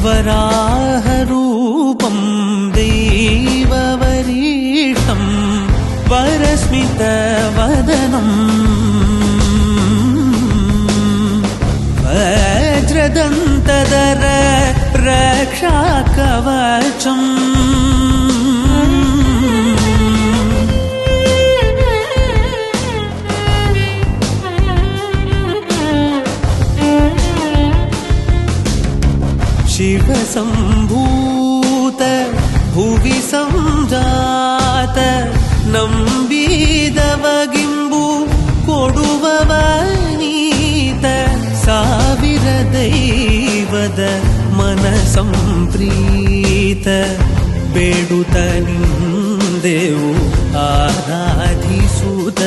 वराहरूपं दैववरीष्टं वरस्मितवदनम् वज्रदन्तधर रक्षाकवचम् शिवसम्भूत भुवि संजात नम्बिदवगिम्बु कोडुववनीत ಸಾವಿರ ದೈವದ ಮನಸಂಪ್ರೀತ ಬೇಡುತ್ತ ನಿಂದೆವು ಆರಾಧಿಸುತ್ತ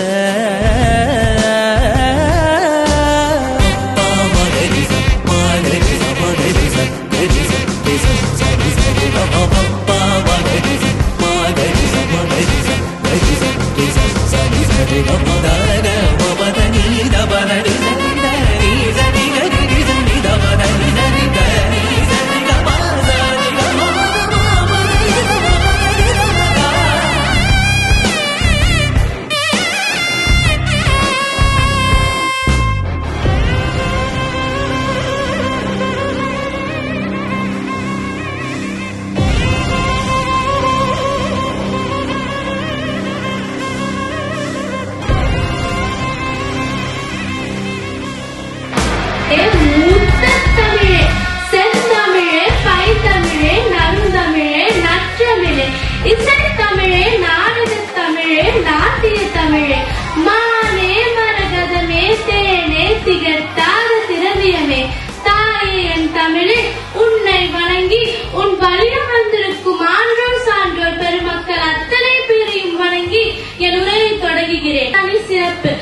இசைத்தமிழே, நாடகத்தமிழே, நாட்டிய தமிழே, மானே மரகதமே, தேனே திகட்டாத திரவியமே, தாயே என் தமிழே, உன்னை வணங்கி உன் வழியில் வந்திருக்கும் ஆன்றோர் சான்றோர் பெருமக்கள் அத்தனை பேரையும் வணங்கி என் உரையை தொடங்குகிறேன். தனி சிறப்பு.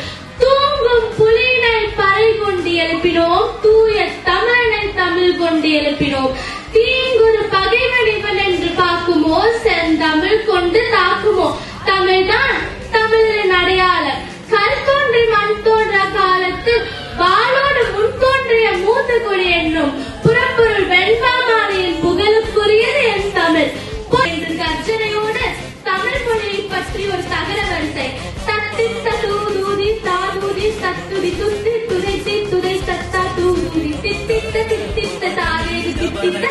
தூங்கும் புலியினை பறை கொண்டு எழுப்பினோம், தூய தமிழனை தமிழ் கொண்டு எழுப்பினோம். தீங்குறு பகைவன் இவன் என்று பார்க்குமோ, செந்தமிழ் கொண்டு தாக்குமோ. தமிழ்தான் தமிழின் அடையாளம். கல் தோன்றி மண் தோன்ற காலத்தில் வாளோடு முன் தோன்றிய மூத்த கொடி என்னும் புறப்பொருள் வெண்பாமாலையின் புகழுக்குரியது என் தமிழ் என்று கர்ஜனையோடு தமிழ் மொழியை பற்றி ஒரு தகர வரிசை. தத்தித்த தூதூதி தாதூதி தத்துதி துத்தி துதைத்தி துதை தத்தா தூதூதி தித்தித்த தித்தித்த தாரேதி தித்தித்த